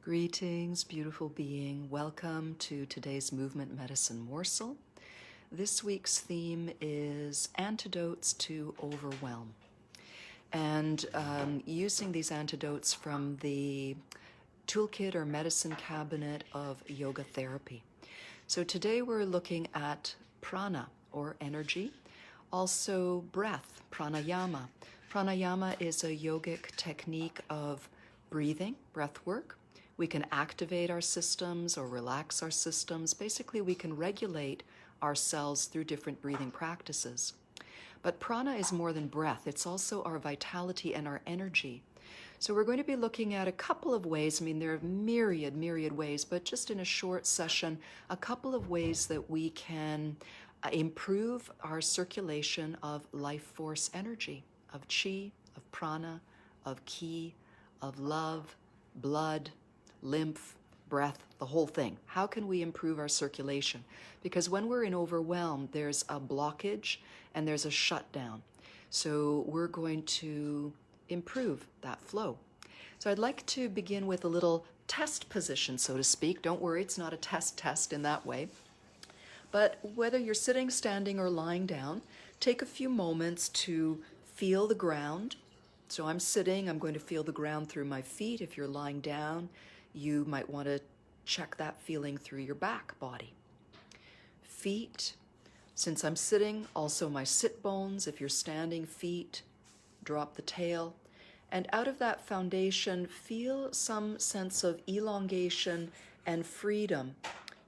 Greetings, beautiful being. Welcome to today's Movement Medicine Morsel. This week's theme is Antidotes to Overwhelm. And using these antidotes from the toolkit or medicine cabinet of yoga therapy. So today we're looking at prana or energy, also breath, pranayama. Pranayama is a yogic technique of breathing, breath work. We can activate our systems or relax our systems. Basically, we can regulate ourselves through different breathing practices. But prana is more than breath. It's also our vitality and our energy. So we're going to be looking at a couple of ways. I mean, there are myriad ways, but just in a short session, a couple of ways that we can improve our circulation of life force energy, of chi, of prana, of ki, of love, blood, lymph, breath, the whole thing. How can we improve our circulation? Because when we're in overwhelm, there's a blockage and there's a shutdown. So we're going to improve that flow. So I'd like to begin with a little test position, so to speak. Don't worry, it's not a test in that way. But whether you're sitting, standing, or lying down, take a few moments to feel the ground. So I'm sitting, I'm going to feel the ground through my feet. If you're lying down, you might want to check that feeling through your back body. Feet, since I'm sitting, also my sit bones. If you're standing, feet, drop the tail. And out of that foundation, feel some sense of elongation and freedom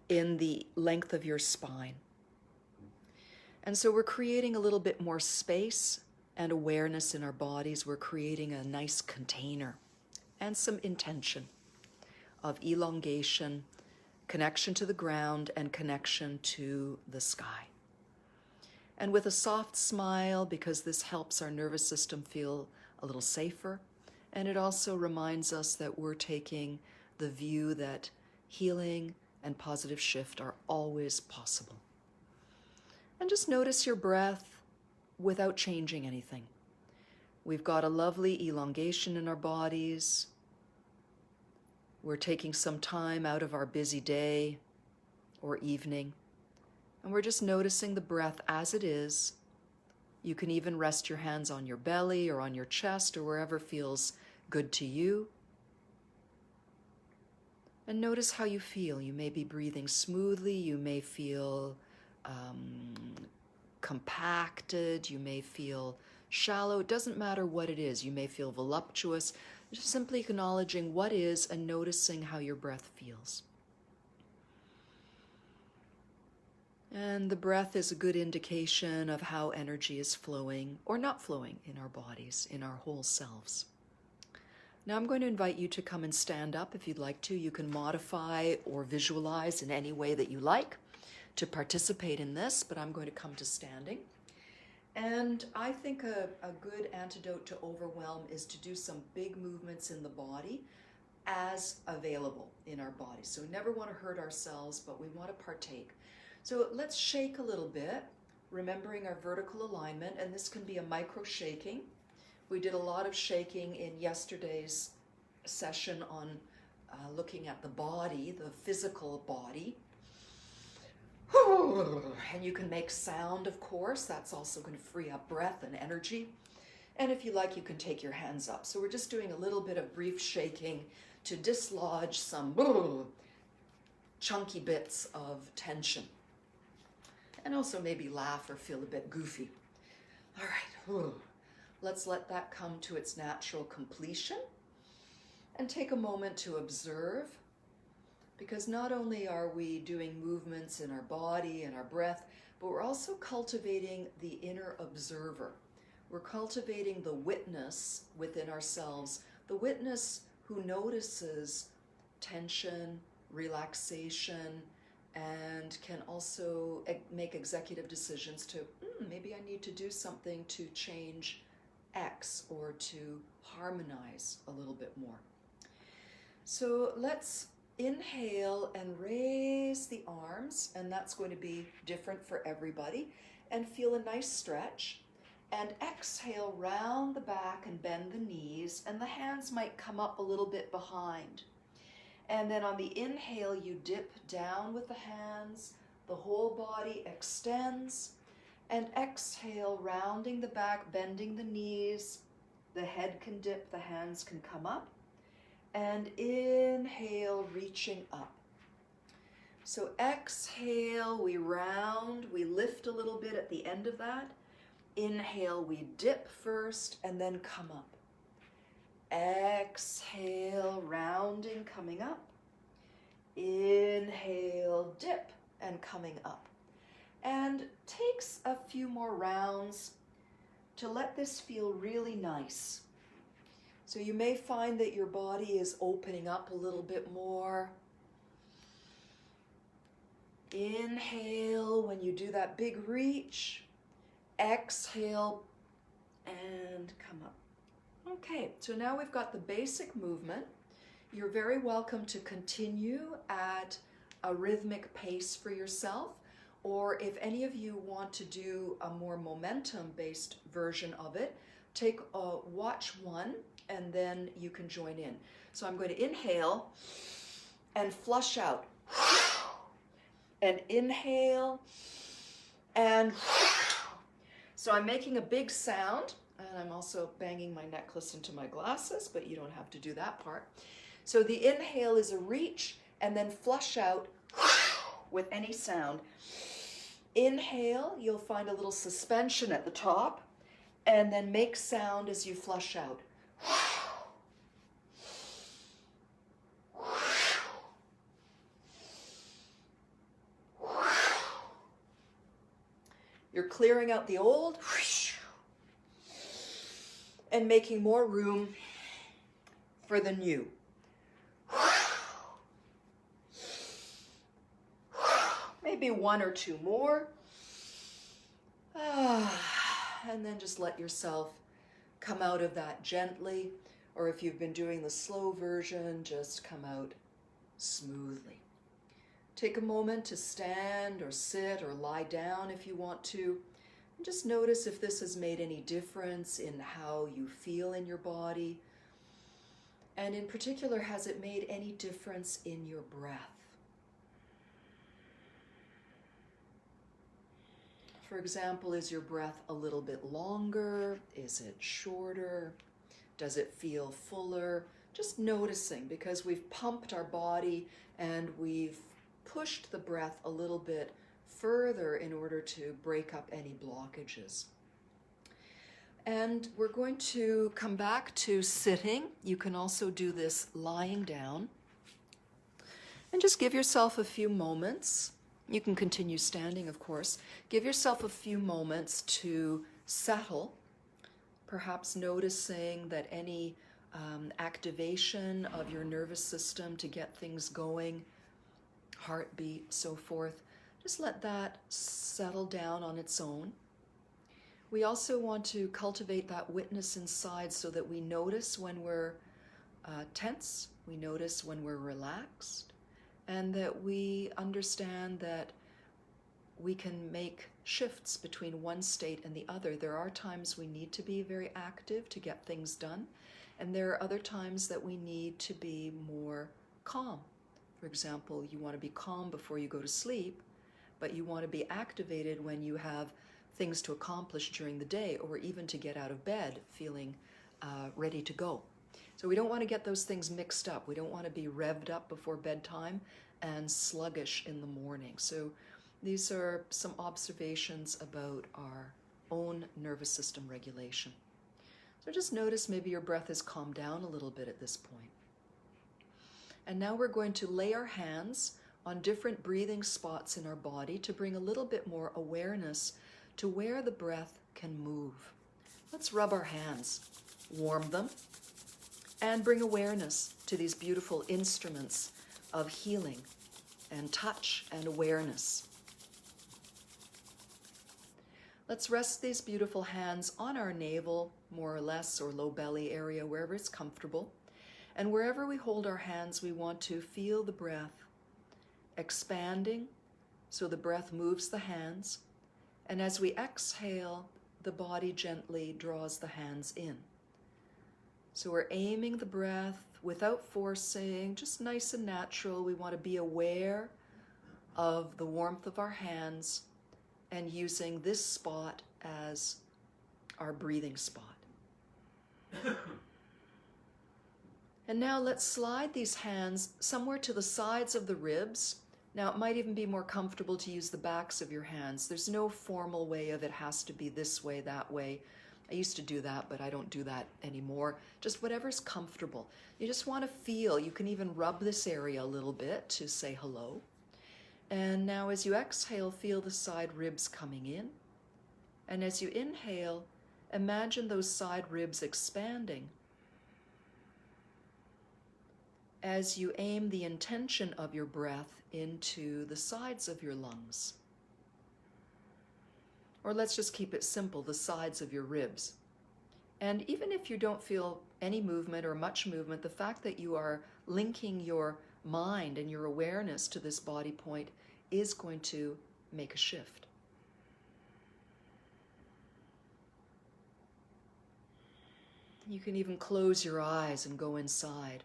in the length of your spine. And so we're creating a little bit more space and awareness in our bodies. We're creating a nice container and some intention of elongation, connection to the ground, and connection to the sky. And with a soft smile, because this helps our nervous system feel a little safer, and it also reminds us that we're taking the view that healing and positive shift are always possible. And just notice your breath without changing anything. We've got a lovely elongation in our bodies. We're taking some time out of our busy day or evening, and we're just noticing the breath as it is. You can even rest your hands on your belly or on your chest or wherever feels good to you. And notice how you feel. You may be breathing smoothly. You may feel compacted. You may feel shallow. It doesn't matter what it is. You may feel voluptuous. Just simply acknowledging what is and noticing how your breath feels. And the breath is a good indication of how energy is flowing or not flowing in our bodies, in our whole selves. Now I'm going to invite you to come and stand up if you'd like to. You can modify or visualize in any way that you like to participate in this, but I'm going to come to standing. And I think a good antidote to overwhelm is to do some big movements in the body as available in our body. So we never want to hurt ourselves, but we want to partake. So let's shake a little bit, remembering our vertical alignment, and this can be a micro shaking. We did a lot of shaking in yesterday's session on looking at the body, the physical body. And you can make sound, of course. That's also going to free up breath and energy. And if you like, you can take your hands up. So we're just doing a little bit of brief shaking to dislodge some chunky bits of tension. And also maybe laugh or feel a bit goofy. All right, let's let that come to its natural completion. And take a moment to observe. Because not only are we doing movements in our body and our breath, but we're also cultivating the inner observer. We're cultivating the witness within ourselves, the witness who notices tension, relaxation, and can also make executive decisions to, maybe I need to do something to change X or to harmonize a little bit more. So let's inhale and raise the arms, and that's going to be different for everybody, and feel a nice stretch. And exhale, round the back and bend the knees, and the hands might come up a little bit behind. And then on the inhale, you dip down with the hands, the whole body extends, and exhale, rounding the back, bending the knees, the head can dip, the hands can come up, and inhale, reaching up. So exhale, we round, we lift a little bit at the end of that. Inhale, we dip first and then come up. Exhale, rounding, coming up. Inhale, dip, and coming up. And takes a few more rounds to let this feel really nice. So you may find that your body is opening up a little bit more. Inhale when you do that big reach. Exhale and come up. Okay, so now we've got the basic movement. You're very welcome to continue at a rhythmic pace for yourself, or if any of you want to do a more momentum-based version of it, take a watch one and then you can join in. So I'm going to inhale and flush out. And inhale and so I'm making a big sound, and I'm also banging my necklace into my glasses, but you don't have to do that part. So the inhale is a reach, and then flush out with any sound. Inhale, you'll find a little suspension at the top, and then make sound as you flush out. You're clearing out the old and making more room for the new. Maybe one or two more. And then just let yourself come out of that gently, or if you've been doing the slow version, just come out smoothly. Take a moment to stand or sit or lie down if you want to. And just notice if this has made any difference in how you feel in your body. And in particular, has it made any difference in your breath? For example, is your breath a little bit longer? Is it shorter? Does it feel fuller? Just noticing, because we've pumped our body and we've pushed the breath a little bit further in order to break up any blockages. And we're going to come back to sitting. You can also do this lying down. And just give yourself a few moments. You can continue standing, of course. Give yourself a few moments to settle, perhaps noticing that any activation of your nervous system to get things going, heartbeat, so forth, just let that settle down on its own. We also want to cultivate that witness inside so that we notice when we're tense, we notice when we're relaxed, and that we understand that we can make shifts between one state and the other. There are times we need to be very active to get things done, and there are other times that we need to be more calm. For example, you want to be calm before you go to sleep, but you want to be activated when you have things to accomplish during the day, or even to get out of bed feeling ready to go. So we don't want to get those things mixed up. We don't want to be revved up before bedtime and sluggish in the morning. So these are some observations about our own nervous system regulation. So just notice maybe your breath has calmed down a little bit at this point. And now we're going to lay our hands on different breathing spots in our body to bring a little bit more awareness to where the breath can move. Let's rub our hands, warm them, and bring awareness to these beautiful instruments of healing and touch and awareness. Let's rest these beautiful hands on our navel, more or less, or low belly area, wherever it's comfortable. And wherever we hold our hands, we want to feel the breath expanding, so the breath moves the hands. And as we exhale, the body gently draws the hands in. So we're aiming the breath without forcing, just nice and natural. We want to be aware of the warmth of our hands and using this spot as our breathing spot. And now let's slide these hands somewhere to the sides of the ribs. Now it might even be more comfortable to use the backs of your hands. There's no formal way of it has to be this way, that way. I used to do that, but I don't do that anymore. Just whatever's comfortable. You just want to feel. You can even rub this area a little bit to say hello. And now as you exhale, feel the side ribs coming in. And as you inhale, imagine those side ribs expanding. As you aim the intention of your breath into the sides of your lungs. Or let's just keep it simple, the sides of your ribs. And even if you don't feel any movement or much movement, the fact that you are linking your mind and your awareness to this body point is going to make a shift. You can even close your eyes and go inside.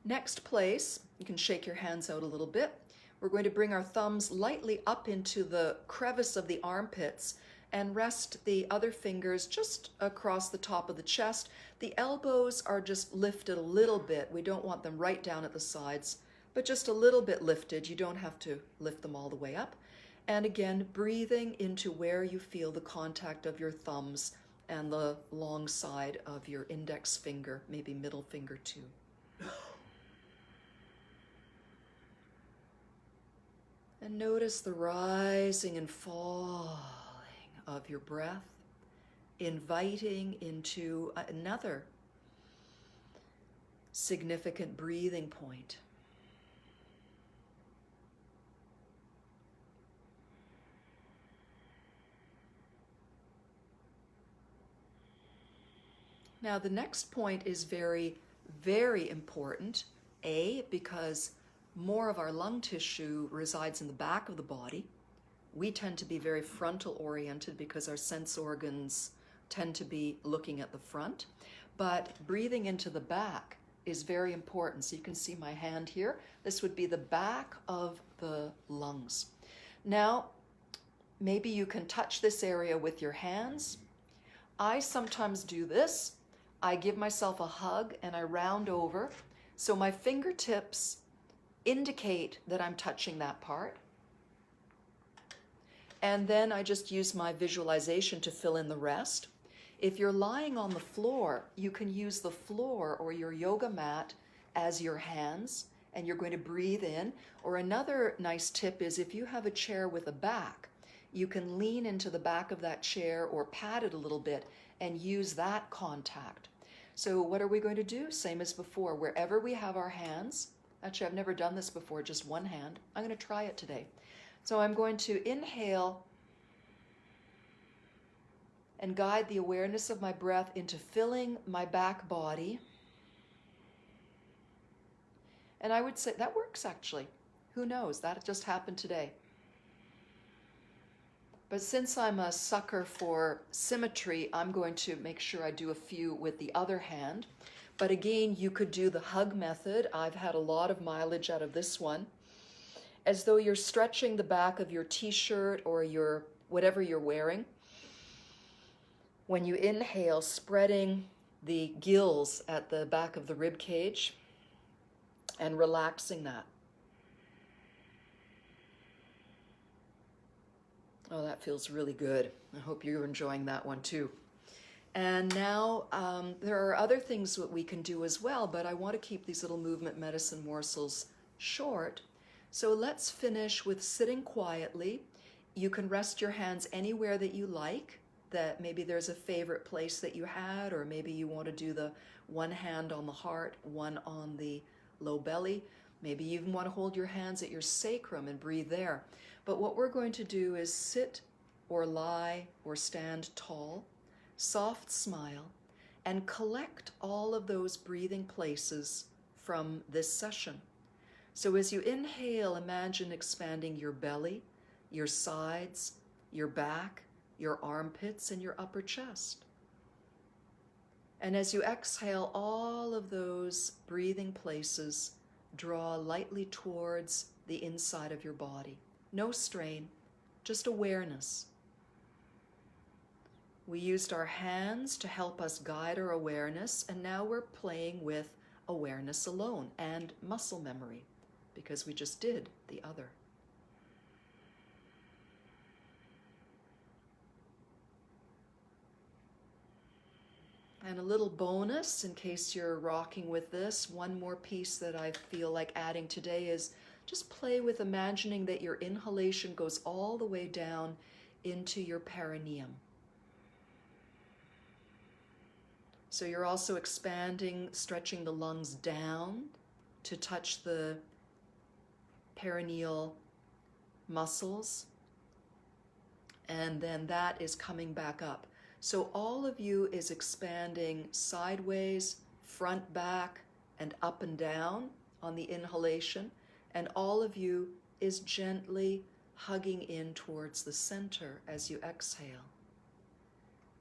Next place, you can shake your hands out a little bit. We're going to bring our thumbs lightly up into the crevice of the armpits and rest the other fingers just across the top of the chest. The elbows are just lifted a little bit. We don't want them right down at the sides, but just a little bit lifted. You don't have to lift them all the way up. And again, breathing into where you feel the contact of your thumbs and the long side of your index finger, maybe middle finger too. And notice the rising and falling of your breath, inviting into another significant breathing point. Now the next point is very, very important. Because more of our lung tissue resides in the back of the body. We tend to be very frontal oriented because our sense organs tend to be looking at the front. But breathing into the back is very important. So you can see my hand here. This would be the back of the lungs. Now, maybe you can touch this area with your hands. I sometimes do this. I give myself a hug and I round over. So my fingertips indicate that I'm touching that part. And then I just use my visualization to fill in the rest. If you're lying on the floor, you can use the floor or your yoga mat as your hands, and you're going to breathe in. Or another nice tip is if you have a chair with a back, you can lean into the back of that chair or pat it a little bit and use that contact. So what are we going to do? Same as before, wherever we have our hands. Actually, I've never done this before, just one hand. I'm going to try it today. So I'm going to inhale and guide the awareness of my breath into filling my back body. And I would say that works actually. Who knows? That just happened today. But since I'm a sucker for symmetry, I'm going to make sure I do a few with the other hand. But again, you could do the hug method. I've had a lot of mileage out of this one. As though you're stretching the back of your t-shirt or your whatever you're wearing. When you inhale, spreading the gills at the back of the rib cage and relaxing that. Oh, that feels really good. I hope you're enjoying that one too. And now there are other things that we can do as well, but I want to keep these little movement medicine morsels short. So let's finish with sitting quietly. You can rest your hands anywhere that you like, that maybe there's a favorite place that you had, or maybe you want to do the one hand on the heart, one on the low belly. Maybe you even want to hold your hands at your sacrum and breathe there. But what we're going to do is sit or lie or stand tall, soft smile, and collect all of those breathing places from this session. So as you inhale, imagine expanding your belly, your sides, your back, your armpits, and your upper chest. And as you exhale, all of those breathing places draw lightly towards the inside of your body. No strain, just awareness. We used our hands to help us guide our awareness, and now we're playing with awareness alone and muscle memory, because we just did the other. And a little bonus, in case you're rocking with this, one more piece that I feel like adding today is just play with imagining that your inhalation goes all the way down into your perineum. So you're also expanding, stretching the lungs down to touch the perineal muscles. And then that is coming back up. So all of you is expanding sideways, front, back, and up and down on the inhalation. And all of you is gently hugging in towards the center as you exhale.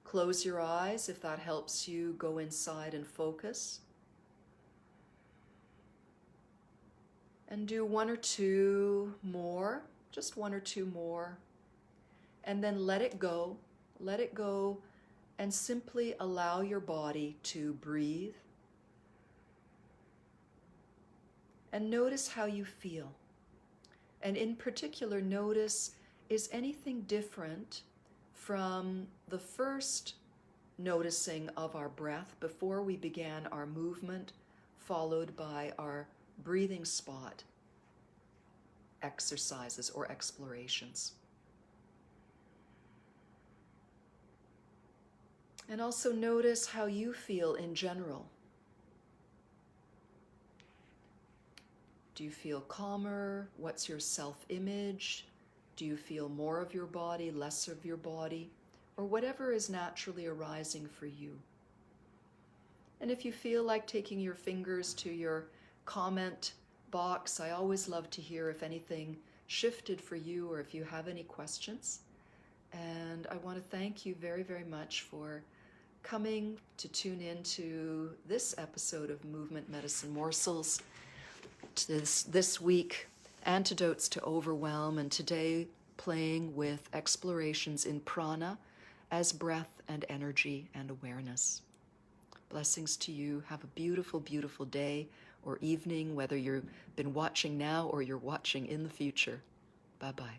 Close your eyes if that helps you go inside and focus. And do one or two more, just one or two more. And then let it go. Let it go and simply allow your body to breathe. And notice how you feel. And in particular, notice, is anything different from the first noticing of our breath before we began our movement, followed by our breathing spot exercises or explorations? And also notice how you feel in general. Do you feel calmer? What's your self-image? Do you feel more of your body, less of your body, or whatever is naturally arising for you? And if you feel like taking your fingers to your comment box, I always love to hear if anything shifted for you or if you have any questions. And I want to thank you very, very much for coming to tune into this episode of Movement Medicine Morsels. This week, Antidotes to Overwhelm, and today playing with explorations in prana as breath and energy and awareness. Blessings to you. Have a beautiful, beautiful day or evening, whether you've been watching now or you're watching in the future. Bye-bye.